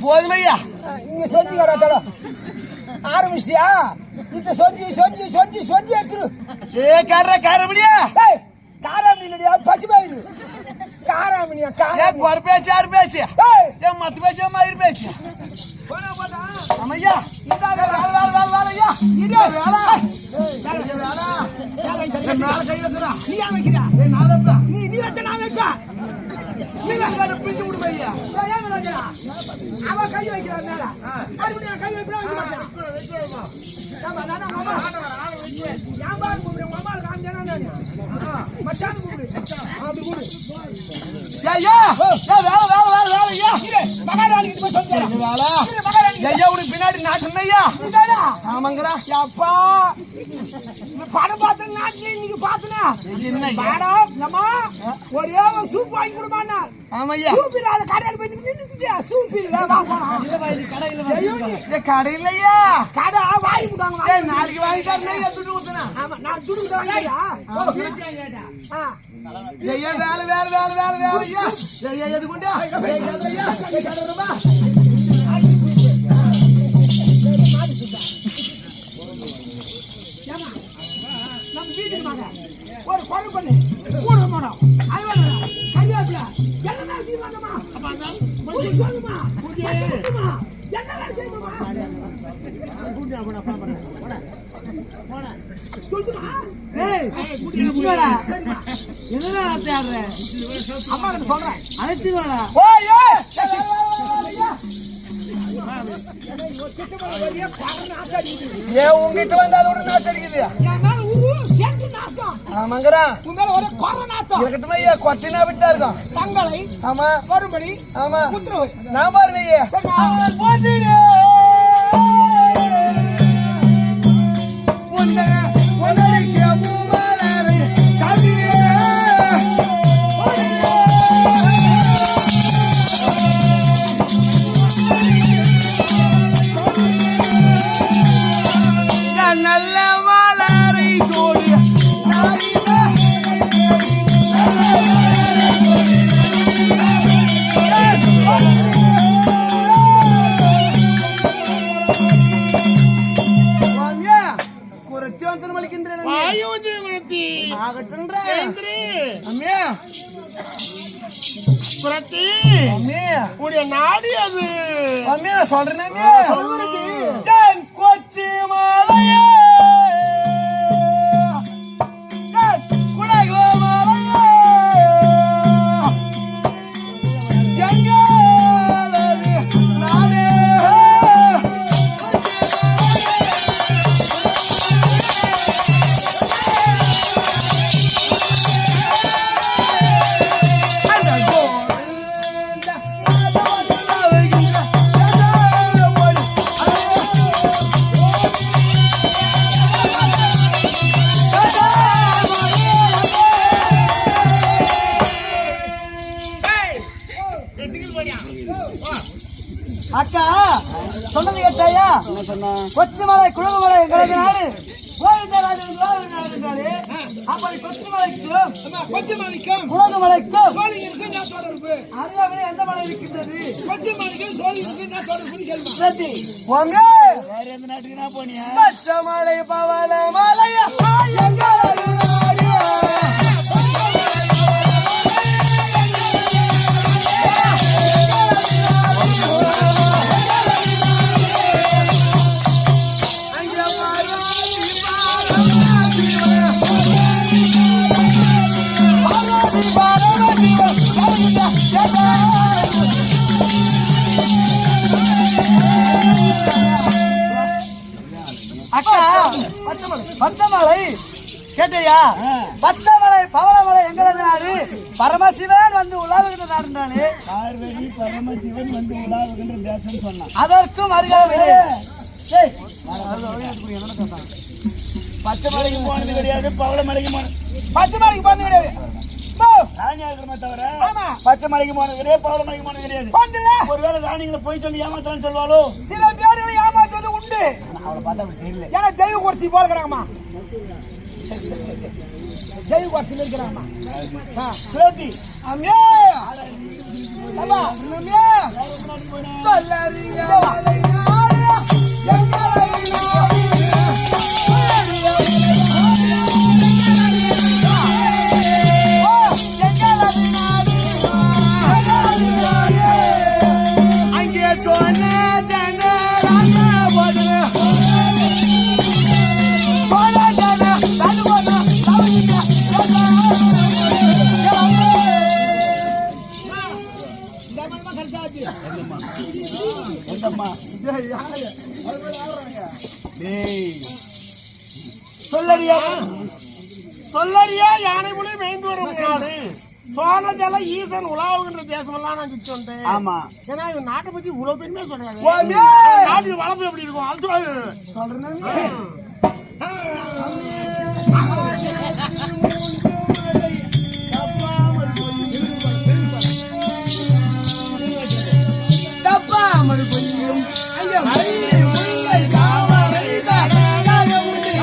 போதுமையா இங்க சொஞ்சி கடை ஆரம்பிச்சியா இந்த சொஞ்சி சொஞ்சி சொஞ்சி சொஞ்சி எடுத்துரு. காரமணியா காராமணியா பச்சை பயிறு காராமணியா ஒரு பேச்சு ஆறு பேச்சு மத்த பேச்சு மயிறு பேச்சு ஆமையா வேலையா இது வேலை கை வைக்கிறா நீ வைக்கிறா நீ வச்ச நான் வைப்பா பிடிச்சு விடுவையா அவன் கை வைக்கிறான் கை வைக்கிறான் பின்னாடி நாட்டுயா ஆமாங்கரா அப்பா படம் பார்த்து நாட்டுல இன்னைக்கு பாத்துனா ஒரே சூப் வாங்கி கொடுப்பானா ஆமையா சூப் இல்லாத கடையில போய் நின்னுட்டியா சூப் இல்ல கடையிலையா கடை வாங்கி கொடுத்தாங்க நாளைக்கு வாங்கிட்டாரு துட்டு ஊத்துனா ஆமா நான் துடு வாங்கியா வேலை வேலை வேலை வேலை வேலையா எதுக்குண்டா நம்ம வீட்டுக்கு வாங்க ஒரு குறை பண்ணு கூட போனோம் கையாப்ல என்ன செய்வாங்கம்மா சொல்லுமா என்ன செய்யுமா என்னடா தேடுற அம்மா சொல்றேன் அழைத்து வாடா உங்ககிட்ட வந்தாலும் ஒரு நாட்டு அடிக்குது ஆமாங்கறா இருக்கட்டுமே கொட்டினா விட்டா இருக்கும் தங்களை ஆமா மறுபடி ஆமா உத்தரவு நான் பாருங்க நல்ல மலரை சோடி நாடி அது சொல்றேன் கொச்சி அக்கா சொன்னது கேட்டாயா? என்ன சொன்னா? கொச்சிமலை குழுமலை எங்களது நாடு கோவிந்தராஜன் என்றாலே அப்படி கொச்சிமலைக்கும் கொச்சிமலைக்கும் குலகுமலைக்கும் சோழிங்கருக்கு என்ன தொடர்பு? அருகாமையில் எந்த மலை இருக்கின்றது? கொச்சிமலைக்கும் சோழிங்கருக்கு என்ன தொடர்புன்னு கேள்வி. சரி, போங்க. வேற எந்த நாட்டுக்கு நான் போனியா? பச்சமலை பவள மலையா எங்களது நாடு. அக்கா பச்சமலை கேட்டையா? பச்சமலை பவளமலை எங்களது நாடு. பரமசிவன் வந்து உலாவுகின்ற நாடுனாலே பார்வதி பரமசிவன் வந்து உலாவுகின்ற தேசம் சொன்னான். அதற்கும் அருகாமையிலே பச்சை மலைக்கு போனது கிடையாது, பவள மலைக்கு போனது. பச்சை மலைக்கு போனது கிடையாது. ராணி ஆகிரமா தவிர ஆமா. பச்சை மலைக்கு போனது கிடையாது, பவள மலைக்கு போனது கிடையாது. போனதில்ல. ஒருவேளை ராணிகளை போய் சொல்லி ஏமாத்தான்னு சொல்லுவாளோ? சில பேர்களை ஏமாத்துவது உண்டு. அவளை பார்த்தா அப்படி தெரியல. ஏன்னா தெய்வ குர்த்தி போல இருக்கிறாங்கம்மா. தெய்வ குர்த்தி இருக்கிறாங்கம்மா. சுரேத்தி, அம்மே அம்மா அம்மே சொல்லறிய மலை நாடு எங்களது நாடு. அங்கே சொன்ன எந்தம்மா? சொல்லறியா யானை மொழி மேய்ந்து வரும் நாடு சோழஜல ஈசன் உலாவுகின்ற தேசம் எல்லாம் நான் சொல்லிட்டேன். ஆமா. ஏன்னா இவன் நாட்டை பத்தி இவ்வளவு பெருமையா சொல்றாங்க. ஓமே. நாட்டு வளர்ப்பு எப்படி இருக்கும் அது சொல்றேன். தப்பாமல் கொஞ்சம் ஐயா மயிலை முல்லை தாமரை தாகமுடி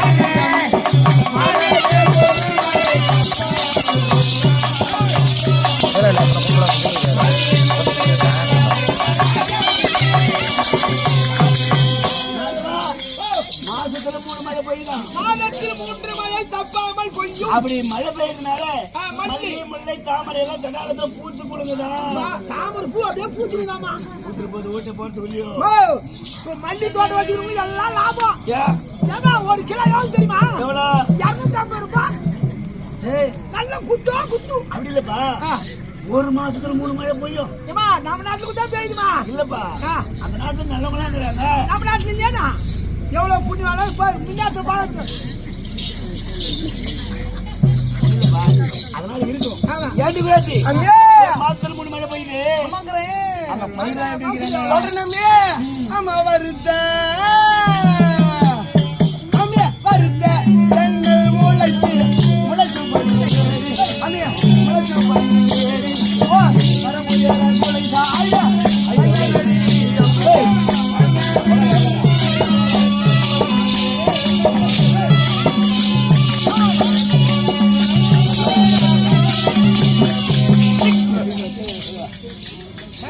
மாசத்துல 3 மழை பெய்யுதான். மாதத்தில் 3 மழை தப்பாமல் கொஞ்சம் அப்படி மழை பெய்யறதுனால மல்லி முல்லை தாமரை எல்லாம் தடாலத்துல பூத்து குடுங்குதா? தாமரை பூ அப்படியே பூத்துருதாமா. பூத்துட்டு போது ஓட்ட போறது இல்லையோ? மல்லி தோட்டம் வச்சிருக்கவங்க எல்லாம் லாபம். ஏன்? ஏமா 1 கிலோ எவ்வளவு தெரியுமா? எவ்வளவு? 250 ரூபாய். நல்ல குத்து அப்படி இல்லப்பா, ஒரு மாசத்துல 3 மழை பெய்யும். ஏமா நம்ம நாட்டுக்கு தான் பெய்யுமா? இல்லப்பா, அந்த நாட்டுல நல்லவங்களா இருக்கிறாங்க. நம்ம நாட்டுல இல்லையா? எவ்வளவு புண்ணியம் இப்ப முன்னாடி பாருங்க. அதனால இருக்கும். ஏண்டி பேத்தி அங்கே மாசத்துல 3 மழை பெய்யுது. ஆமாங்கறேன். அந்த பயிரெல்லாம் எப்படி இருக்கிறாங்க? சொல்றேனே ஆமா வருத அம்மே வருத சென்னல் முளைத்து பயிரேறி அம்மே முளைத்து பயிரேறி ஓ வரமுடியாத முளைதா ஐயா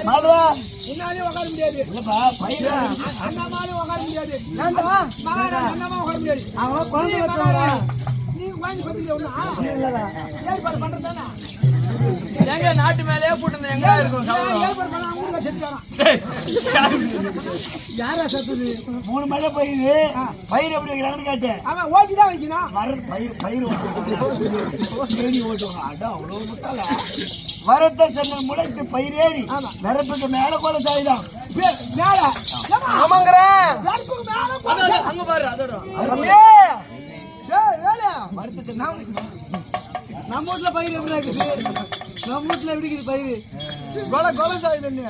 மாதவா, முன்னாலே உட்கார முடியாது. இல்லப்பா பயிர் அண்ணாமாலும் உட்கார முடியாது. ஏண்டா மகாராஜ் அண்ணாமா உட்கார முடியாது. அவன் குழந்தை வச்சவரா நீங்க வாங்கி பத்திரிக்கை ஒண்ணா இல்லடா ஏற்பாடு பண்றதானே? எங்க நாட்டு மேலேயே போட்டு எங்க இருக்கும் ஏற்பாடு பண்ண அவங்க செஞ்சுக்கலாம். யாரா சத்துது 3 மழை பெய்யுது. பயிர் எப்படி வைக்கிறாங்கன்னு கேட்டேன். அவன் ஓட்டி தான் வைக்கணும். பயிர் ஓட்டுவாங்க. அட அவ்வளவு முட்டாளா? வரத்தை சென்ன முளைத்து பயிரேறி நெருப்புக்கு மேல போல சாயுதான். மேல ஆமாங்கறேன் நெருப்புக்கு மேல போல அங்க பாரு அதோட அம்மே ஏய் வேலையா மறுத்து நம்ம வீட்ல பயிர் எப்படி இருக்குது? நம்ம வீட்ல எப்படி இருக்குது பயிர்? கொலை சாய் தண்ணி.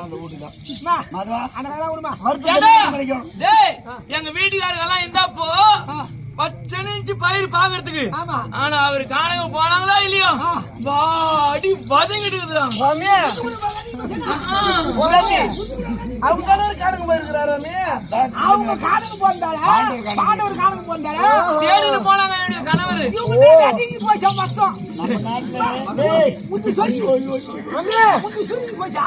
அந்த வீட்டுதான். மா மாதவா, அந்த வேலை விடுமா. மறுத்து கிடைக்கும். டேய் எங்க வீட்டுக்காரங்க எல்லாம் இருந்தாப்போ பச்சனை இன்ச்சு பயிர் பாக்குறதுக்கு. ஆமா. ஆனா அவரு காணங்க போனாங்களா இல்லையோ வாடி வதங்கிட்டு இருக்குதுதான். சாமி அவங்க காணுங்க போயிருக்கிறாரு அவங்க காணுக்கு போந்தாளா பாண்டவர் காணுக்கு போந்தாளா தேடிட்டு போனாங்க என்னுடைய கணவர். இவங்க போச்சா மொத்தம் முத்து சொல்லி போச்சா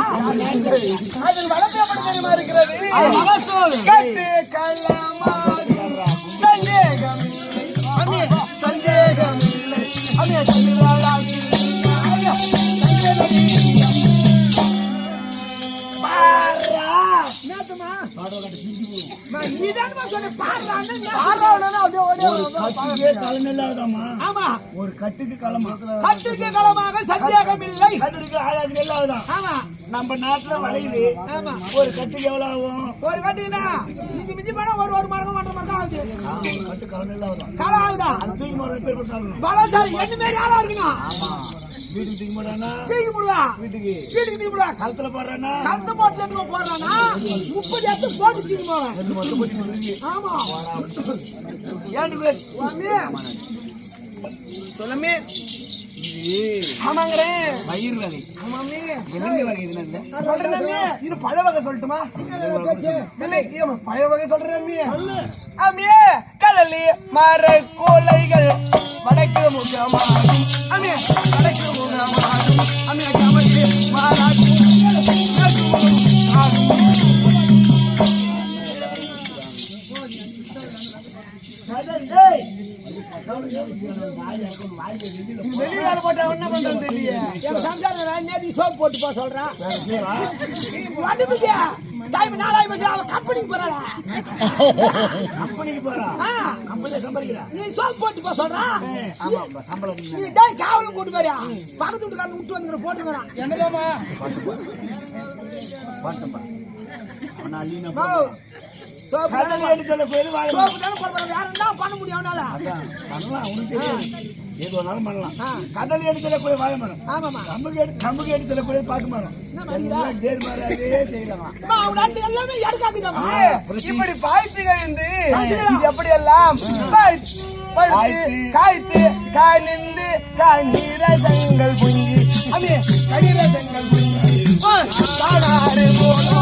அதில் வளர்க்கப்பட தெரியுமா இருக்கிறது கட்டு கள்ளமா சந்தேகமில்லை ஒரு கட்டுக்கு களமாக சந்தேகம் இல்லை. ஆமா நம்ம நாட்டுல விளையுது. ஆமா ஒரு கட்டுக்கு எவ்வளவு ஆகும்? ஒரு கட்டுனா மிஞ்சி மிஞ்சி போனா ஒரு மரகம் 1.5 மரகம் ஆகுது. கட்டு கலந்து காலம் ஆகுதா தூக்கி போற பேர் போட்டாங்க. பலசாரி என்ன மாரி ஆளா இருக்கணும். வீட்டுக்கு தூக்கி போடானா? தூக்கி போடுவா. வீட்டுக்கு தூக்கி போடுவா. கழுத்துல போடுறானா? கழுத்து போட்டுல இருந்து போடுறானா 30 எடுத்து போட்டு தூக்கி போவேன். ஆமா ஏன் சொல்லுமே ஆமாங்கிறேன் பயிர் வகை ஆமாமே விலங்கு வகை இதுல இல்ல. சொல்றேன் இது பழ வகை சொல்லட்டுமா? பழ வகை சொல்றேன் அம்மியே கடலி மர கோலைகள் வடக்கு முகமாகும் அம்மியே வடக்கு முகமாகும் அம்மியே கமலி மாறாகும் வெளியால போட்டா என்ன பண்றது தெரியல. என் சம்சாரம் நேத்தி சோப் போட்டு போ சொல்றான். டைம் 4 பஸ் அவ கம்பெனிக்கு போறாளா? கம்பெனிக்கு போறா? கம்பெனில சம்பாதிக்கிறா. நீ சோப் போட்டு போ சொல்றா. ஆமா சம்பளம். நீ டேய் காவல போட்டு போறியா? பக்கத்து வீட்டுக்காரன் விட்டு வந்துற போட்டுங்கறான். என்னதாமா பார்த்தப்பா நான் அலினா சோப் கடலை எடுத்துல போய் வாழ சோப் தான போடுறாங்க. யார் என்ன பண்ண முடியும் அவனால? பண்ணலாம். உனக்கு தெரியாது. ஏதோ ஒன்னாலும் பண்ணலாம். கடலை எடுத்துல போய் வாழ மரம். ஆமாமா. கம்புக்கு எடுத்துல போய் பாக்கு மரம். எல்லாம் தேர் மரவே செய்யலாம். அவன் நாட்டு எல்லாமே எடுக்காதீங்கம்மா. இப்படி பாய்த்து கழிந்து இது எப்படி எல்லாம் காய்த்து காய் நின்று காய் நீரசங்கள் புங்கி அமே கடிரசங்கள் புங்கி தானாறு போனோ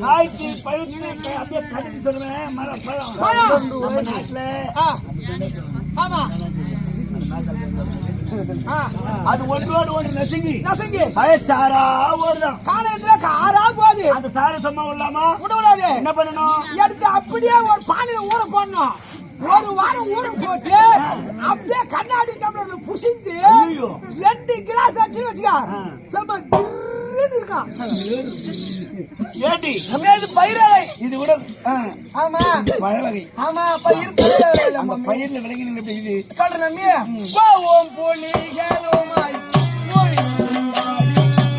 காய்ச்சி பழுத்து அப்படியே கடிச்சு சொல்லுவேன். மரம் பழம் நம்ம நாட்டுல ஆமா அது ஒன்றோடு ஒன்று நசுங்கி நசங்கி பயச்சாரா ஓடுதான். காலையில காரா போகுது. அந்த சார சும்மா விடலாமா? விடக்கூடாது. என்ன பண்ணணும்? எடுத்து அப்படியே ஒரு பானையில ஊற போடணும். ஒரு வாரம் ஊற போட்டு அப்படியே கண்ணாடி டம்ளர்ல புசிந்து 2 கிளாஸ் அடிச்சு வச்சுக்க. செம்ம கிர்ன்னு இருக்கான். ஏடி இது பயிரலை இது கூட ஆமா பழ வகை. ஆமா பயிர் அந்த பயிர்ல விலங்கினங்க எப்படி இது சொல்றேன் கோவம் புலிகளுமாய்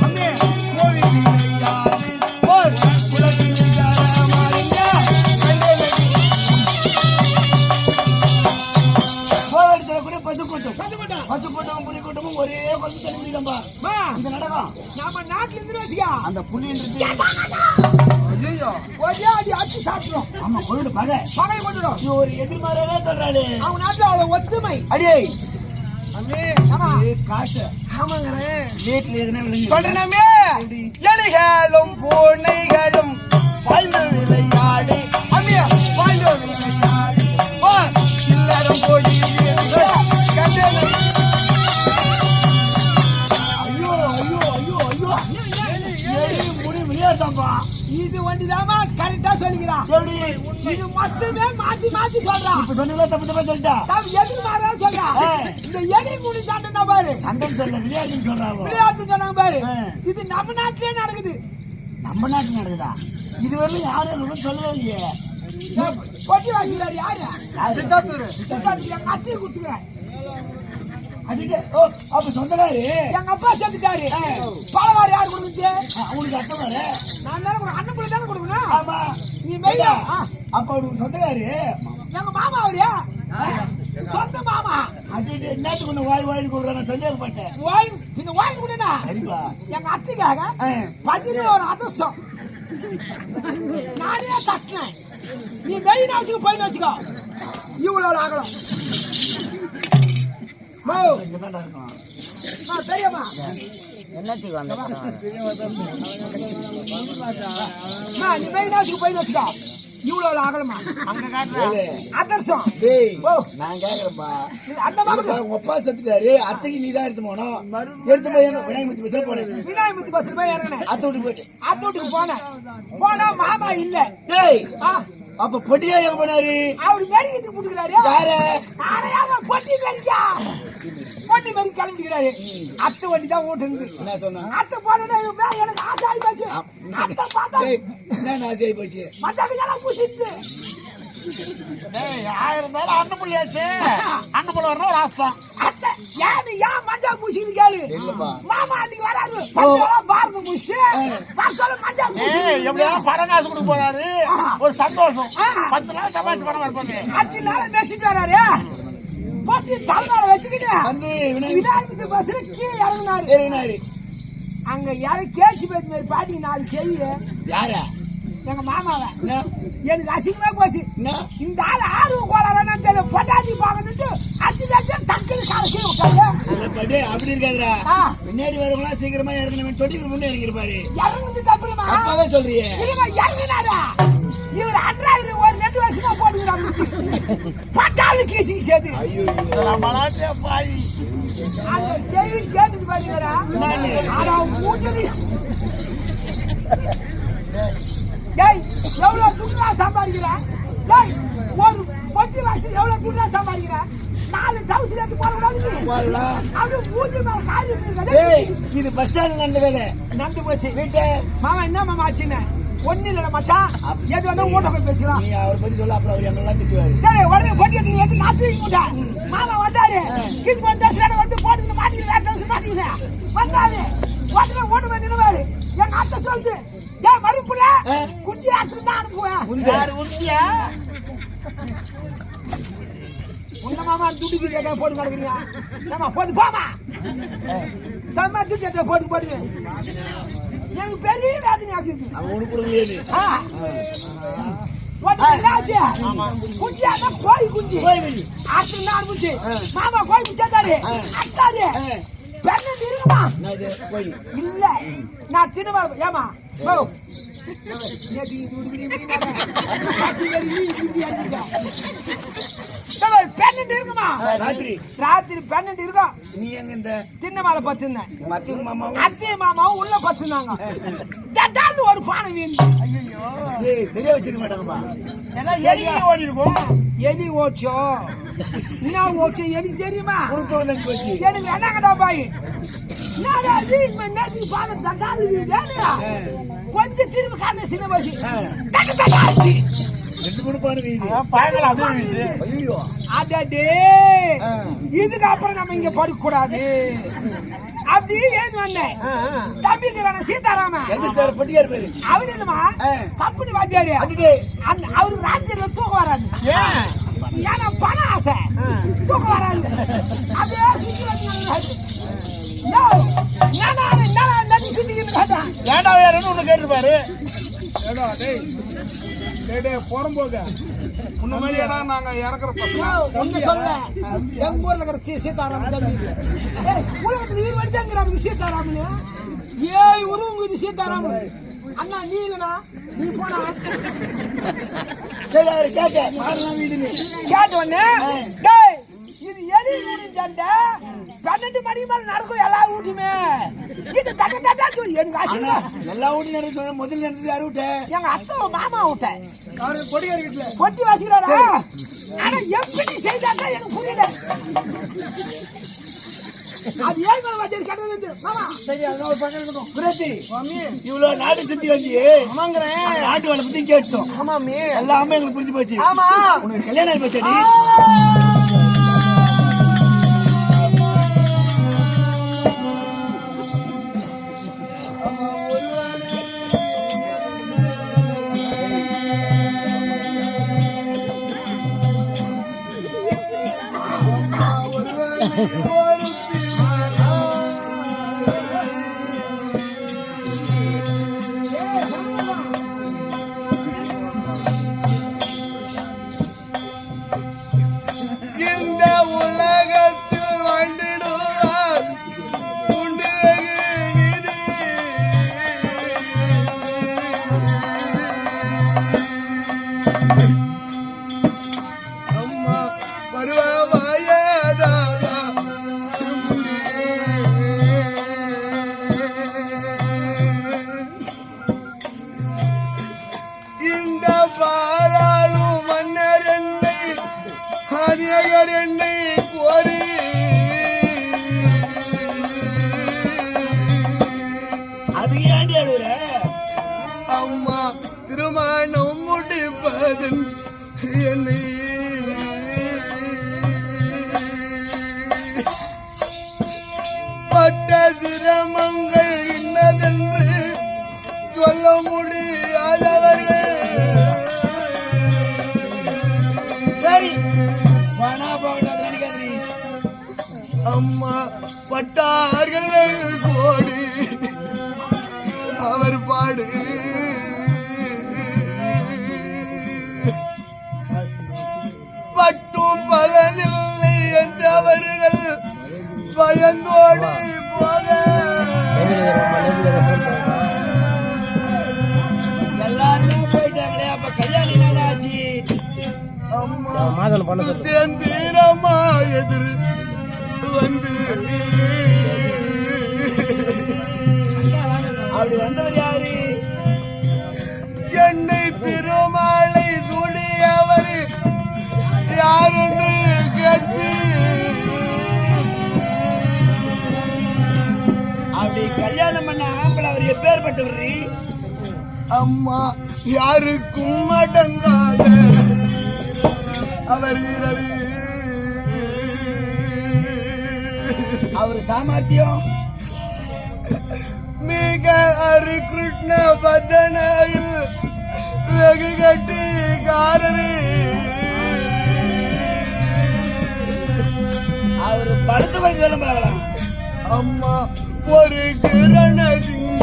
அம்மே கோழி கூட பசு கூட்டம் புலி கூட்டமும் ஒரே பசு தெரிஞ்சுக்கம்பா. இந்த நடக்கும் நம்ம நாட்டுல இருந்து வச்சுக்க. அந்த புலின்றது ஒரே அடி அடிச்சு சாப்பிடுறோம். ஆமா கொண்டு பகை கொண்டுடும். இது ஒரு எதிர்மாறாவே சொல்றாரு. அவங்க நாட்டுல அவ்வளவு ஒத்துமை. அடியே அம்மே ஆமா காசு ஆமாங்கிறேன் வீட்டுல எதுனா விளங்கி சொல்றேனமே எலிகளும் பூனைகளும் வாழ்ந்து விளையாடி அம்மியா வாழ்ந்து விளையாடி எல்லாரும் போடி ஐயோ ஐயோ ஐயோ ஐயோ முடி விளையாட்டாம்பா. இது வண்டிதாமா கரெக்டா சொல்லிக்கிறான். எப்படி இது மட்டுமே மாத்தி மாத்தி சொல்றான். இப்ப சொன்னீங்களா தப்பு தப்பா சொல்லிட்டா? தம் எதுக்கு மாறா சொல்றா? இந்த எலி முடி சாப்பிட்டா பாரு. சண்டம் சொல்ல விளையாட்டுன்னு சொல்றாங்க. விளையாட்டு சொன்னாங்க பாரு. இது நம்ம நாட்டிலே நடக்குது. நம்ம நாட்டுல நடக்குதா? இதுவரையிலும் யாரும் சொல்லவே இல்லையே. பொட்டி வாசிக்கிறாரு யாரு? சித்தாத்தூர் சித்தார்த்து எங்க அத்தையை குடுத்துக்கிறேன். அதுக்கு ஓ அப்ப சொந்தக்காரு எங்க அப்பா செத்துட்டாரு. பழவாறு யாரு கொடுக்குது? அவனுக்கு அர்த்தம் வர நான் தானே கொடுக்கணும். அண்ணன் பிள்ளை தானே கொடுக்கணும். ஆமா நீ மெய்யா? அப்ப அவனுக்கு சொந்தக்காரு எங்க மாமா அவரு சொந்த மாமா. அது என்னத்துக்கு ஒண்ணு வாய் வாயின்னு கூடுறான் சந்தேகப்பட்டேன். ஓய் இந்த வாங்கி கொடுனா சரிப்பா. எங்க அத்தைக்காக 11 அதிர்ஷ்டம் நானே தட்டினேன். நீ மெயினா வச்சுக்க போய் வச்சுக்கோ. இவ்வளவு ஆகலாம் இங்கதான்டா இருக்கும். தெரியுமா என்னத்துக்கு வந்த நீ மெயினா வச்சுக்க போய் வச்சுக்கோ. இவ்வளவு ஆகலமா அங்க காட்டுறேன். ஏலே, அதிர்ஷ்டம் டேய், ஓ. நான் கேக்குறேன்ப்பா. அந்த மாதிரி இப்ப உங்க அப்பா செத்துட்டாரு, அத்தைக்கு நீ தான் எடுத்து போனோம். எடுத்து போய் எங்க விநாயகமூர்த்தி பஸ்ல போனேன். விநாயகமூர்த்தி பஸ்ல போய் இறங்கினேன். அத்தை விட்டு போயிட்டு. அத்தை வீட்டுக்கு போனா மாமா இல்ல. டேய், ஆ, அப்ப பொட்டியா எங்க போனாரு? அவரு மெருகிட்டு போட்டுக்கிறாரு. யாரு? பொட்டி மெரிக்கா பொட்டி மெரி கிளம்பிக்கிறாரு. அத்தை வண்டி தான் ஓட்டுந்து. என்ன சொன்னா? அத்தை போனா எனக்கு ஆசை ஆகி போச்சு. அத்தை பார்த்தா டேய், என்ன ஆசை போச்சு? மச்சாக்கு பூசிட்டு ஏய், ஆயிருந்தாலும் அண்ணன் புள்ளியாச்சு. அண்ணன் புள்ள வரணும் ஒரு ஆஸ்தான். அத்தை ஏன் மஞ்சா பூசிட்டு கேளு. இல்லப்பா. மாமா அன்னைக்கு வராரு. பஞ்செல்லாம் பாரத பூசிட்டு சொல்ல மஞ்சா பூசி எப்படியாவது படம் காசு கொடுக்க போறாரு. ஒரு சந்தோஷம். 10 நாள் சமாளிச்சு படம் வரப்போது. 5 நாள் பேசிட்டு வராரு. பொட்டி தலைநாளை வச்சுக்கிட்டு வந்து விநாயகமூர்த்தி பஸ்ல கீழே இறங்கினாரு. இறங்கினாரு. அங்க யாரும் கேச்சு பேத்து மாதிரி பாட்டி 4 கேள்வி. யாரா? எங்க மாமாவை என்ன? எனக்கு அசிங்கமா போச்சு. என்ன? இந்த ஆள் ஆர்வம் கோளாறான்னு தெரியல. பொட்டாட்டி பாக்கணுட்டு அச்சு டக்குன்னு காலக்கே விட்டாங்க. இல்லப்பா, டேய், அப்படி இருக்காதுடா. ஆ. பின்னாடி வரவங்களா சீக்கிரமா இறங்கணும். தொட்டிக்கு முன்னே இறங்கிருப்பாரு. இறங்குது தப்புமா அப்பாவே சொல்றியே. இறங்கினாரா இவர் 2000 ஒரு 2 வருஷமா போட்டுக்கிறாங்க. பட்டாளு கேசி சேர்த்து மலாட்டியா பாய். அந்த கேள்வி கேட்டுட்டு பாத்தீங்களா? ஆனா மூச்சடி டேய் எவ்வளவு துணியா சம்பாதிக்கிற? டேய் ஒரு பொட்டி வாசி எவ்வளவு துணியா சம்பாதிக்கிற? 4 டவுசர் எடுத்து போட கூடாது. அது மூஞ்சி மேல காரி இருக்குது. டேய், இது பஸ் ஸ்டாண்ட்ல நடந்த கதை. நடந்து போச்சு. வீட்டு மாமா என்ன மாமா ஆச்சுன்னு ஒண்ணு இல்ல மச்சான். எது வந்தா ஓட்ட போய் பேசலாம். நீ அவரை பத்தி சொல்ல, அப்புறம் அவர் எங்கெல்லாம் திட்டுவாரு. டேய் உடனே பொட்டி எடுத்து நீ எடுத்து நாத்து மூட்டா. மாமா வந்தாரு. கிட் பண்ண டஸ்ல வந்து போட்டு மாட்டிட்டு வேற டவுசர் மாட்டிட்டு வந்தாரு. உடனே ஓட்டு போய் நின்னுவாரு. எங்க அத்தை சொல்லுது, டேய் மறுப்புல குச்சி ஆட்டு தான் அனுப்புவேன். யாரு உண்டியா? உன்ன மாமா துடிக்கு கேட்டா போட்டு நடக்குறீங்க. ஏமா போது போமா சம்மா துடிக்க போட்டு போடுங்க. எனக்கு பெரிய வேதனை ஆகுது. அவன் உனக்கு குஞ்சியா கோழி குஞ்சு அத்து நாள் குஞ்சு. மாமா கோழி குச்சாரு அத்தாரு பெண்ணு இருக்குமா? இல்ல நான் தினமா ஏமா பெண்ணு இருக்குமா? ராத்திரி பெண்ணு இருக்கும். நீ எங்க இந்த தின்னமால பத்துனேன். மத்திய மாமாவும் அத்தையும் மாமாவும் உள்ள பத்துனாங்க. ஒரு பானை வீந்து சரியா வச்சிருக்க மாட்டாங்கப்பா. எலி ஓடி இருக்கும். எலி ஓச்சோ என்ன ஓச்சோ எனக்கு தெரியுமா? உனக்கு போச்சு. எனக்கு என்னங்கடா பாய் கொஞ்சம் திரும்ப காண சின்ன வயசு 2 குடுப்பான வீதி. பயங்கர அதே வீதி. ஐயோ, அடடே இதுக்கு அப்புறம் நம்ம இங்க படுக்க கூடாது. அப்படி ஏன் வந்தேன் தம்பிக்கிறான சீதாராம எங்க சார் பட்டியார் பேரு? அவரு என்னமா கம்பெனி வாத்தியாரு. அவரு ராஜ்யத்துல தூக்கம் வராது. ஏன்னா பண ஆசை தூக்கம் வராது. அப்படியே ஏண்டா வேறன்னு ஒண்ணு கேட்டுருப்பாரு. போடும்போது முன்ன மாதிரி இடம் நாங்க இறக்குற பசங்க ஒண்ணு சொல்ல எங்க ஊர்ல இருக்கிற சீதாராமன் தம்பி உலகத்துல நீர் வடிச்சாங்கிறாங்க சீதாராமன் 7 உருவங்குது சீதாராமன். அண்ணா நீ இல்லனா நீ போனா சரி அவரு கேட்க மாறலாம் வீடுன்னு கேட்ட உடனே டேய் இது எலி ஊடி சண்டை 12 மணி மேல நடக்கும் எல்லா வீட்டுமே. இது தட்டா சொல்லி எனக்கு ஆசை. எல்லா வீட்டும் நடந்து முதல்ல நடந்தது யாரு விட்ட? எங்க அத்தை மாமா விட்ட பொடியார் வீட்டுல பொட்டி வாசிக்கிறாரா? ஆனா எப்படி செய்தாக்கா எனக்கு புரியல. அது ஏன் மேல வச்சு கேட்டது மாமா சரி அதனால ஒரு பக்கம் இருக்கட்டும். பிரதி மாமி இவ்வளவு நாடு சுத்தி வந்தியே. ஆமாங்கறேன். நாட்டு வேலை பத்தி கேட்டோம். ஆமாமி எல்லாமே எங்களுக்கு புரிஞ்சு போச்சு. ஆமா உனக்கு கல்யாணம் ஆகி போச்சடி? பாராளும் மன்னர் என்னை அநேகர் என்னை கோரி அது ஏண்டி அழுகுற? அம்மா திருமணம் முடிப்பதன் என்னை பட்ட சிரமங்கள் இன்னதென்று சொல்ல முடியாதவர்கள். சரி பணா போட்டு நினைக்காதீ. அம்மா பட்டார்கள் கோடி அவர் பாடு பட்டும் பலனில்லை என்றவர்கள் பயந்தோடி போக எல்லாருமே போயிட்டாங்களே, அப்ப கல்யாணம் என்ன ஆச்சு? தீரமா எதிர் வந்து அப்படி வந்தவர் யாரு? என்னை திருமாலை சூடியவர் யாரென்று கேட்டு அப்படி கல்யாணம் பண்ண ஆம்பளை அவர் எப்பேற்பட்டவர்? அம்மா யாருக்கும் அடங்காத அவர் வீரர். அவர் சாமர்த்தியம் மிக அரு கிருஷ்ண பதனையில் வெகு கட்டிக்காரரு. அவர் படுத்து போய் சொல்ல பார்க்கலாம். அம்மா ஒரு கிரண சிங்க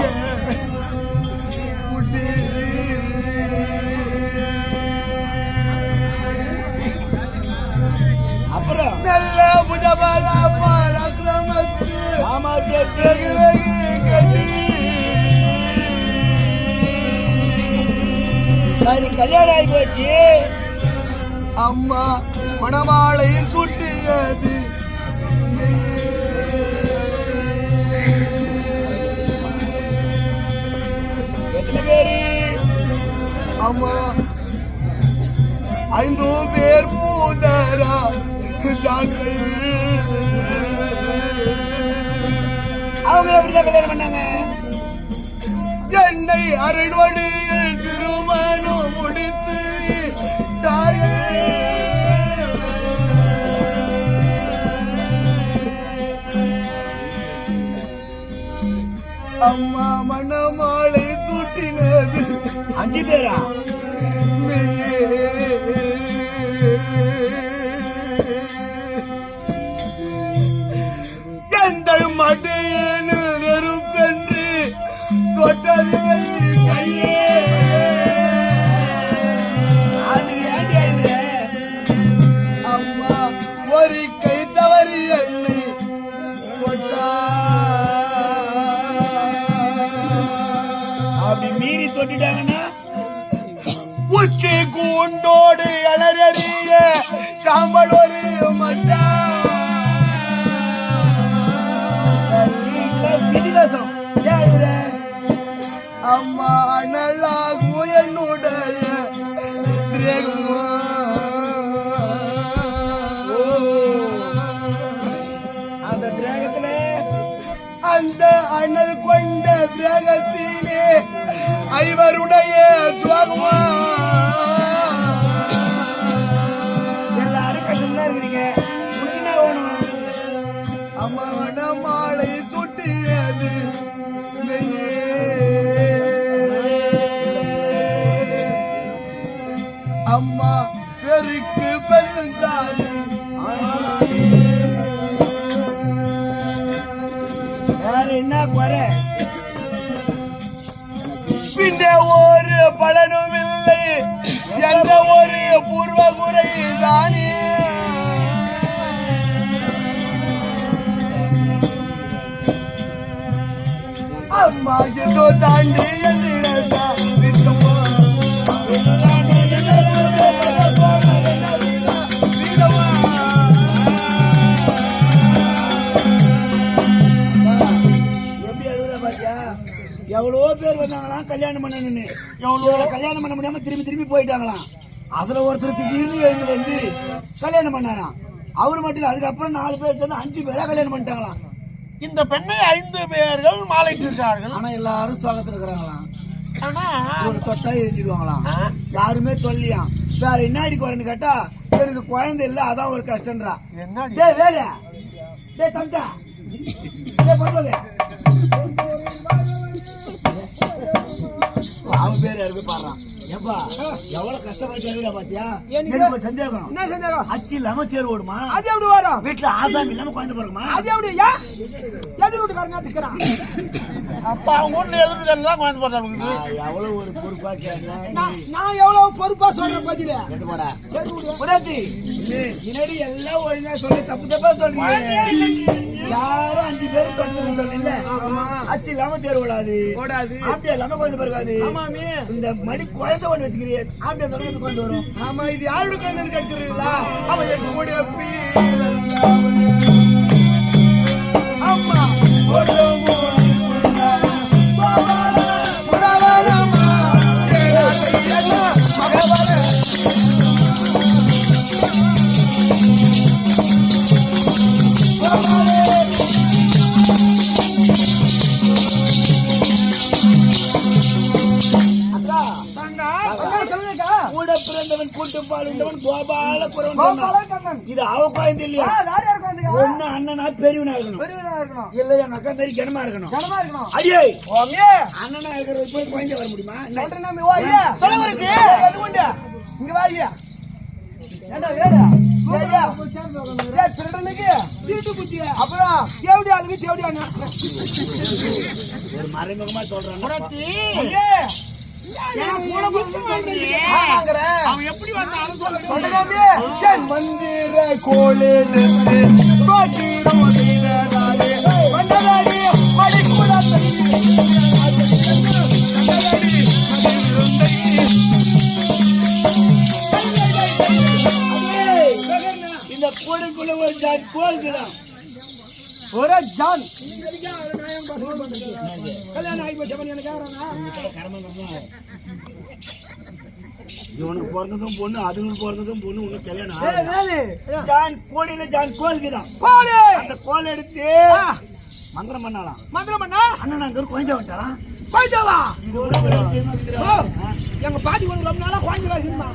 அப்புறம் நல்ல புஜபல பராக்கிரமத்து சாமர்த்தியத்தை கட்டி சரி கல்யாணம் ஆகி போச்சு. அம்மா மணமாலையில் சுட்டியது எத்தனை பேரு? அம்மா 5 பேர் மூதரா அவங்க எப்படிதான் கல்யாணம் பண்ணாங்க? என்னை அரண்மனையில் திருமணம் முடித்து அம்மா மணமாலை தூட்டினது 5 பேரா? எங்கள் மடியில் நெருப்பென்று தொட்டதில்லை கையே. அது ஏண்டி அழுகுற? அம்மா ஒரு கை தவறி என்னை தொட்டா. அப்படி மீறி தொட்டுட்டாங்கன்னா உச்சி கூண்டோடு அலறிய சாம்பல் ஒரு மட்டா. விதிவாசம் ஏன் அழுகுற? அம்மா அனலாகும் என்னுடைய திரேகமா. அந்த திரேகத்துல அந்த அனல் கொண்ட திரேகத்திலே ஐவருடைய சுவாகமா. எல்லாரும் கஷ்டம்தான் இருக்கிறீங்க. உனக்கு என்ன வேணும்? அம்மா மணமாலை தொட்டியது அம்மா பெருக்கு பெருந்தாது. வேற என்ன குறை? பின்ன ஒரு பலனும் இல்லை என்ற ஒரு பூர்வ குறை தானே. அம்மா ஏதோ தாண்டி எதிரா எப்படி அழுகுற பாத்தியா? எவ்வளவோ பேர் வந்தாங்களாம் கல்யாணம் கல்யாணம் பண்ணணும்னு எவ்வளவு கல்யாணம் பண்ண முடியாம திரும்பி போயிட்டாங்களாம். அதுல ஒருத்தர் திடீர்னு எழுந்து வந்து கல்யாணம் பண்ணாராம். அவரு மட்டும் இல்ல, அதுக்கப்புறம் 4 பேர் சேர்ந்து 5 பேரா கல்யாணம் பண்ணிட்டாங்களாம். இந்த பெண்ணை 5 பேர்கள் மாலையிட்டிருக்கிறார்கள். ஆனா எல்லாரும் சுவாகத்துல இருக்கிறாங்களாம். ஆனா ஒரு தொட்டா எரிஞ்சிடுவாங்களாம். யாருமே சொல்லியாம். வேற என்னாடி குறைன்னு கேட்டா எனக்கு குழந்தை இல்ல, அதான் ஒரு கஷ்டம்ன்றா. என்னடி டேய் வேலை, டேய் தம்பா, டேய் பண்பல, அவன் பேர் யாருக்கு பாடுறான். ஏப்பா எவ்வளவு கஷ்டப்பட்டு பாத்தியா? எனக்கு ஒரு சந்தேகம். என்ன சந்தேகம்? அச்சு இல்லாம தேர் ஓடுமா? அது எப்படி வரும்? வீட்டுல ஆசாமி இல்லாம குழந்தை பிறகுமா? அது எப்படி? எதிர் வீட்டுக்காரங்க திக்கிறான். அப்ப அவங்க வீட்டுல எதிர்த்து குழந்தை போட்டாங்க. எவ்வளவு ஒரு பொறுப்பா கேட்க. நான் எவ்வளவு பொறுப்பா சொல்றேன் பதில. முன்னாடி எல்லாம் ஒழுங்கா சொல்லி தப்பா சொல்றீங்க. யாரும் 5 பேரும் தொடர்ந்து சொல்றீங்க. அச்சு இல்லாம தேர் ஓடாது, ஆப்பியா இல்லாம குழந்தை பிறகாது. இந்த மடி குழந்தை ஒண்ணு வச்சுக்கிறீங்க, ஆப்பியா தொடர்ந்து குழந்தை வரும். ஆமா, இது யாரோட குழந்தைன்னு கேட்கிறீங்களா? அவன் என்னுடைய அம்மா கூட பிறந்தவன் கூட்டம் பாலுண்டவன் கோபால குறவன். இது அவ குழந்தை இல்லையா? ஒண்ணு அண்ணனா பெரியவனா இருக்கணும், இல்ல என் அக்கா மாதிரி கனமா இருக்கணும். அடியே அண்ணனா இருக்கிறது போய் குழந்தை வர முடியுமா? இங்க வாயா. என்ன வேலை? திருட்டு புத்தி. அப்புறம் தேவடியாளுக்கு தேவடியானா ஒரு மறைமுகமா சொல்றான். அவன் எப்படி வந்தாலும் மந்திர கோலே இந்த கோடைக்குள்ள ஒரு ஜான் கோல்குதான். ஒரு ஜான் கல்யாணம் ஆகி போச்சு. எனக்கு இவனுக்கு பிறந்ததும் பொண்ணு, அதுங்களுக்கு பிறந்ததும் பொண்ணு. ஒண்ணு கல்யாணம் ஜான் கோடியில ஜான் கோல்குதான். அந்த கோல் எடுத்து மந்திரம் பண்ணலாம். மந்திரம் பண்ணா அண்ணன் அங்க ஒரு குழந்தை வந்துட்டாராம். குழந்தைவா? இதோட ஒரு விஷயமா இருக்குதுடா. எங்க பாட்டி வந்து ரொம்ப நாளா குழந்தை சினிமா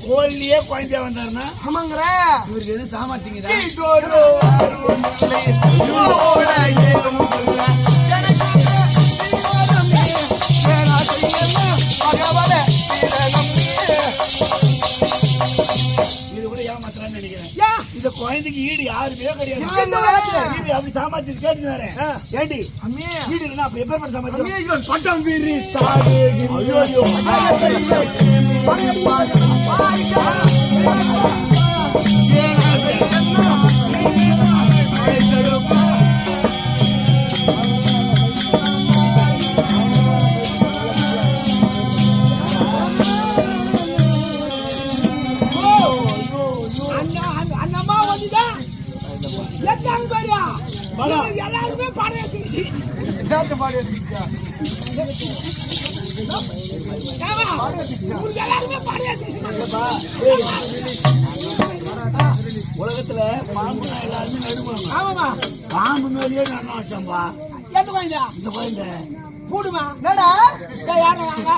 கோழியே குழந்தையா வந்தாருன்னா ஆமாங்கிற இவருக்கு எதுவும் சாமாட்டிங்க. இது கூட ஏமாத்தலாம்னு நினைக்கிறேன். இந்த குழந்தைக்கு ஈடு யாருமே கிடையாது. அப்படி சாமாத்தி கேட்டுனாரு. ஏண்டி ஈடு இல்லைன்னா அப்ப எப்ப சாமாத்தி பட்டம் வீரி எல்லாருமே பாடம் எடுத்துக்கிச்சு. எல்லாருமே பாடம் எடுத்துக்கிச்சு. உலகத்துல பாம்பு எல்லாருமே நடுவாங்க. ஆமாமா, பாம்பு மேலேயே நான் வச்சோம்பா. எந்த குழந்தை? இந்த குழந்தை கூடுமா? என்னடா யாரும் வாங்க.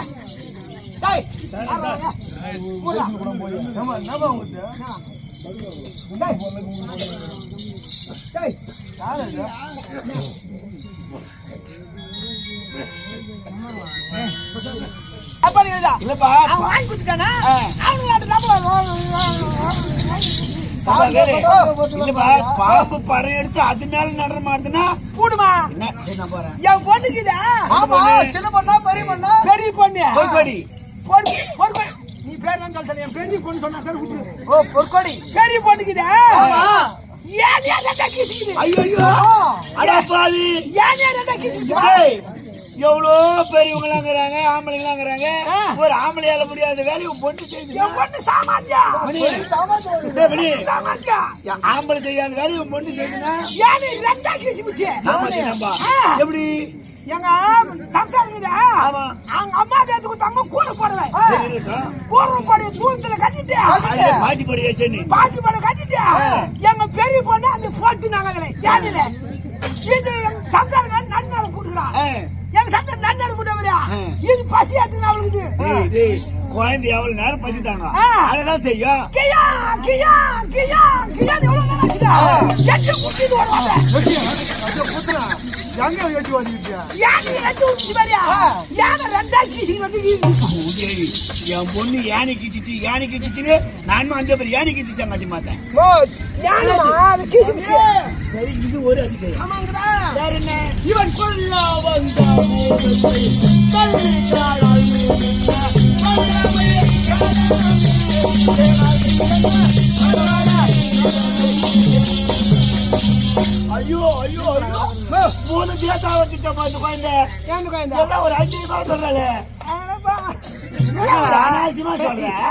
இல்லப்பா வாங்கி கொடுத்துட்டானா? பாம்பு படம் எடுத்து அது மேல நடுற மாட்டுதுன்னா கூடுமா? என்ன போறேன் என் பொண்ணுக்குதா? சின்ன பொண்ணா பெரிய பொண்ணா? பெரிய பொண்ணு. பொற்கொடி. நீ பேர் தான் சொல்ற. என் பெரிய பொண்ணு சொன்னா தான் விட்டு. ஓ பொற்கொடி. பெரிய பொண்ணுக்குதா? ஏன் ரெண்டா கிசிக்குது? ஐயோ அட பாவி. ஏன் ரெண்டா கிசிக்குது? எவ்வளோ பெரியவங்களாங்கிறாங்க ஆம்பளைங்களாங்கிறாங்க ஒரு ஆம்பளையால முடியாத வேலையை பொண்ணு செய்து என் பொண்ணு சாமாத்தியா சாமாத்தியா ஆம்பளை செய்யாத வேலையை பொண்ணு செய்துனா ஏன் நீ ரெண்டா கிழிச்சு சாமாத்தியம்பா எப்படி எங்க சம்சாரிக்குதா ஆமா அவங்க அம்மா கேட்டு தங்க கூட போடுவேன் சரி இருக்கட்டும். கூட போடு தூரத்துல கட்டிட்டு பாட்டி படி வச்சு பாட்டி போட கட்டிட்டு எங்க பெரிய பொண்ணு அந்த போட்டு நாங்களே ஏனில இது சம்சாரிக்க நன்னால கூடுறான் எங்க சம்சாரம் நன்னால கூட்டவரா இது பசி ஆத்துனா அவளுக்கு குழந்தை எவ்வளவு நேரம் பசித்தாங்க அதெல்லாம் செய்யும் கியா கியா கியா கியா எவ்வளவு நேரம் ஆச்சுடா எட்டு குட்டிட்டு வருவாங்க எங்க ஏற்றி வந்துட்டு யானை எட்டு குட்டி மாதிரியா யானை ரெண்டா கீசி வந்து என் பொண்ணு யானை கிச்சிச்சுன்னு நானும் அந்த பேர் யானை கிச்சிச்சான் கட்டி மாத்தேன் யானை அது கீசி சரி இது ஒரு அதிசயம் ஆமாங்கடா வேற என்ன இவன் கொல்ல வந்த கல்வி ஐயோ ஐயோ ஐயோ மூணு தேசா வச்சுட்டோம் அந்த குழந்தை எல்லாம் ஒரு ஐக்கியமா சொல்றாளே அனாவசியமா சொல்றேன்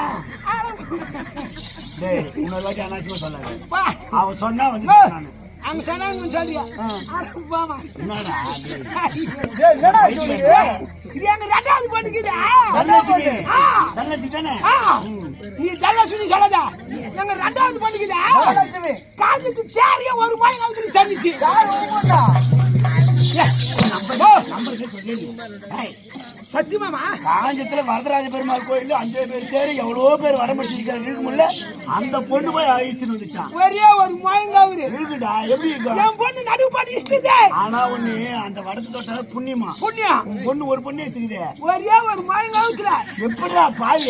உன்னோட அனாவசியமா சொல்லாத அவன் சொன்னா வந்து நானு அங்க சொன்னாங்க சொல்லியா என்னடா இது எங்க ரெண்டாவது பொண்ணுக்குதா தங்கச்சி தானே நீ தங்கச்சி சொல்லாதா எங்க ரெண்டாவது பொண்ணுக்குதா காலத்துக்கு தேறிய ஒரு மாதிரி நாளைக்கு தந்துச்சு சத்தியமாமா காஞ்சத்துல வரதராஜ பெருமாள் கோயில் 5 பேர் தேர் எவ்வளவோ பேர் வரமடிச்சிருக்காங்க இருக்க முடியல அந்த பொண்ணு போய் அழிச்சுன்னு வந்துச்சான் ஒரே ஒரு மயங்காவது இருக்குடா எப்படி இருக்கும் என் பொண்ணு நடுவு பண்ணி இஷ்டதே ஆனா ஒண்ணு அந்த வடத்து தொட்டால புண்ணியமா புண்ணியா உன் பொண்ணு ஒரு பொண்ணு வச்சுக்குதே ஒரே ஒரு மயங்காவுக்குற எப்படிடா பாவி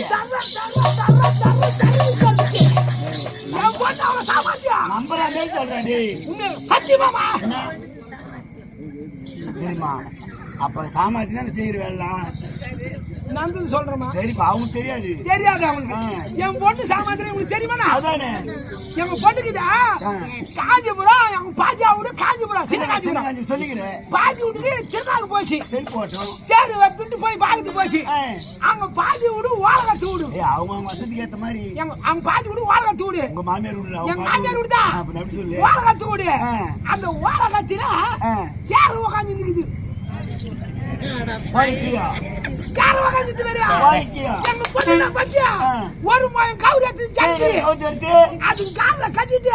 என் பொண்ணு அவளை சாமாத்தியா நம்பரா மேல் சொல்றா டேய் சத்தியமாமா தெரியுமா அப்ப சாமாத்தி தானே செய்யற வேலாம் நந்து சொல்றேமா சரிப்பா அவங்களுக்கு தெரியாது தெரியாது அவங்களுக்கு என் பொண்ணு சாமாத்திரம் உங்களுக்கு தெரியுமா அதானே எங்க பொண்ணுக்குதா காஞ்சிபுரம் எங்க பாட்டியா விட காஞ்சிபுரம் சின்ன காஞ்சிபுரம் சொல்லிக்கிறேன் பாட்டி விட்டுட்டு திருநாள் போச்சு சரி போட்டோம் தேடி வந்துட்டு போய் பாக்கத்து போச்சு அவங்க பாட்டி விடு வாழகத்து விடு அவங்க வசதிக்கு ஏத்த மாதிரி அவங்க பாட்டி விடு வாழகத்து விடு உங்க மாமியார் விடு எங்க மாமியார் விடுதா அப்படி சொல்லு வாழகத்து விடு அந்த வாழகத்தில யாரு உட்காந்து நிக்குது கார உட்காந்து எங்க பொண்ணு பச்சா ஒரு மாயம் கவுரத்து ஜட்டி அது கால கட்டிட்டு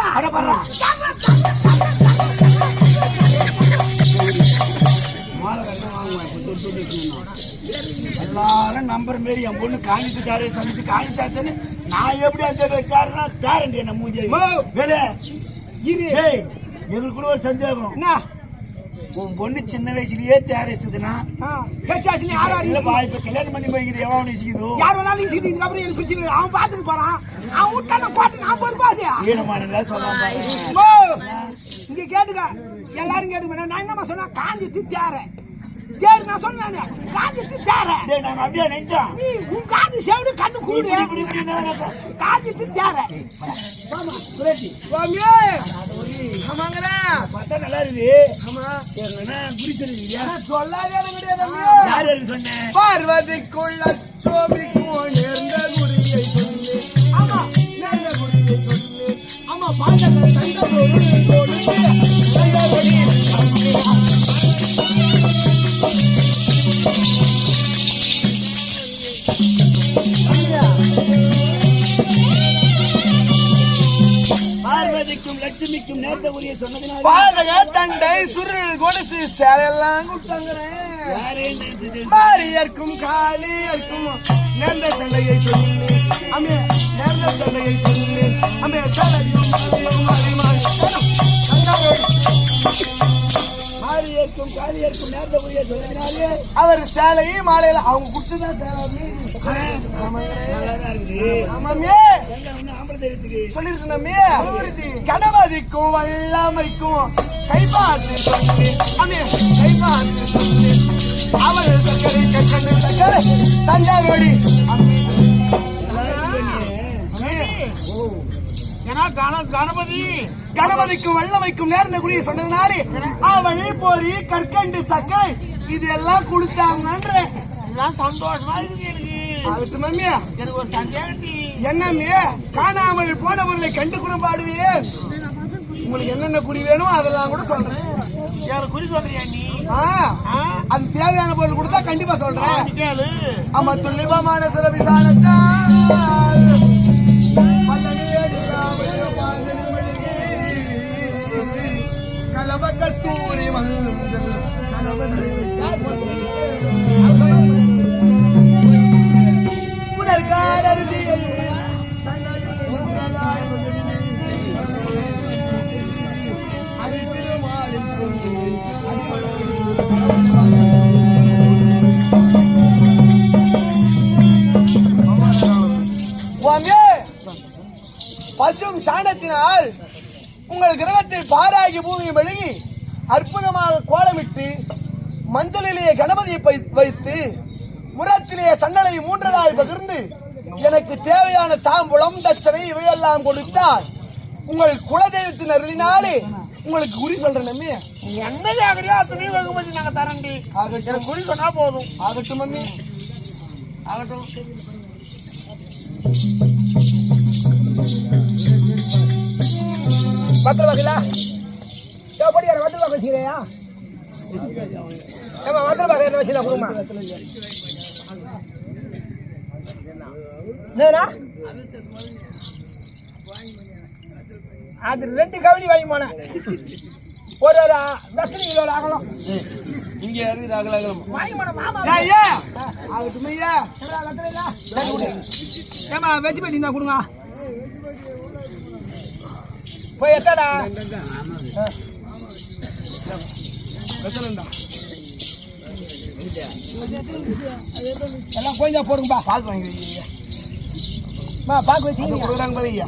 எல்லாரும் நம்பர் மாரி என் பொண்ணு காஞ்சித்தாரே சமைச்சு காஞ்சித்தாரு நான் எப்படி அந்த காரணம் தாரண்டி என்ன மூஞ்சி வேலை எங்களுக்கு கூட ஒரு சந்தேகம் என்ன உன் பொண்ணு சின்ன வயசுலயே தேரேசுதுன்னா இப்ப கல்யாணம் பண்ணி போய்க்குது எவன் நேசிக்குதோ யார் வேணாலும் நேசிக்கிட்டு இதுக்கப்புறம் எனக்கு பிரச்சனை அவன் பாத்துட்டு போறான் அவன் விட்டான பாட்டு நான் பொறுப்பாது ஈனமானதா சொல்லாம இங்க கேட்டுக்க எல்லாரும் கேட்டுக்க நான் என்னமா சொன்னா காஞ்சி திட்டாரேன் தேர் நான் சொன்னேன் காஞ்சி திட்டாரேன் நான் அப்படியே நினைச்சேன் நீ உன் காஞ்சி செவிடு கண்ணு கூடு காஞ்சி திட்டாரேன் ஆமாங்கடா பார்த்தா நல்லா இருக்கு ஆமா என்ன குறி சொல்லிருக்கியா சொல்லாதே கிடையாது யார் யாருக்கு சொன்னேன் பார்வதிக்குள்ள சோபிக்கும் நேர்ந்த குடியை சொல்லு ஆமா நேர்ந்த குடியை சொல்லு ஆமா பாஞ்சல சண்டை பார்வதிக்கும் லட்சுமிக்கும் நேர்ந்த உரிய சொன்னதுனால பாதக தண்டை சுருள் கொலுசு சேலையெல்லாம் மாரியர்க்கும் காளியர்க்கும் நேர்ந்த சண்டையை சொல்லு அமே நேர்ந்த சண்டையை சொல்லு அமே சண்டையும் மாரியர்க்கும் காளியர்க்கும் நேர்ந்த உரிய சொன்னதுனாலே அவர் சேலையை மாலையில அவங்க குடிச்சுதான் சேலை நல்லாதான் இருக்குது ஆமாமே ஆம்பளை தெரியுதுக்கு சொல்லிருக்கணுமே கணபதிக்கும் வல்லமைக்கும் கைபாட்டு சொல்லி அமே கைபாட்டு சொல்லி அவள் சக்கரை கண்ணு சக்கரை தஞ்சாவூடி கணபதிக்கும் வல்லமைக்கும் நேர்ந்த குடியை சொன்னதுனாலே அவள் பொறி கற்கண்டு சக்கரை இதெல்லாம் கொடுத்தாங்கன்ற எல்லாம் சந்தோஷமா இருக்கு எனக்கு. அதுக்கு மம்மி எனக்கு ஒரு சந்தேகண்டி. என்னம்மே காணாமல் போனவர்களை கண்டு குணப்பாடுவேன். உங்களுக்கு என்னென்ன குறி வேணும் அதெல்லாம் கூட சொல்றேன். எனக்கு குறி சொல்றியா நீ? அது தேவையான பொருள் கொடுத்தா கண்டிப்பா சொல்றேன். கேளு. ஆமா துல்லிபமான சில விசாலத்தால் கலப கஸ்தூரி மஞ்சள் புனர்கார அரிசியை பசும் சாணத்தினால் உங்கள் கிரகத்தில் பாராகி பூமியை மெழுகி அற்புதமாக கோலமிட்டு மஞ்சளிலேயே கணபதியை வைத்து முரத்திலேயே சன்னலை மூன்றதாய் பகிர்ந்து எனக்கு தேவையான தாம்பூலம் தட்சணை இவையெல்லாம் கொடுத்தால் உங்கள் குலதெய்வத்தின் அருளினாலே உங்களுக்கு குறி சொல்றேன் மம்மி. என்ன ஜாகிரதையா துணி வெகுமதி நாங்க தரண்டி. எனக்கு குறி சொன்னா போதும். ஆகட்டும் மம்மி ஆகட்டும். பத்திர வகையில படியார பத்திர வகை வச்சுக்கிறியா? ஏமா பத்திர வகை என்ன வச்சுனா கொடுமா? அது 2 கவனி வாங்கி போன ஒரு வெத்தனை கிலோ ஆகலாம். இங்க இருக்குது அகலம் வாங்கி போன மாமா ஆகட்டும் ஐயா. ஏமா வெஜ் பண்ணி தான் கொடுங்க. போய் எத்தடா எல்லாம் கொஞ்சம் போடுங்கப்பா. பாக்கு வாங்கி பாக்கு வச்சு கொடுக்குறாங்க பாரு ஐயா.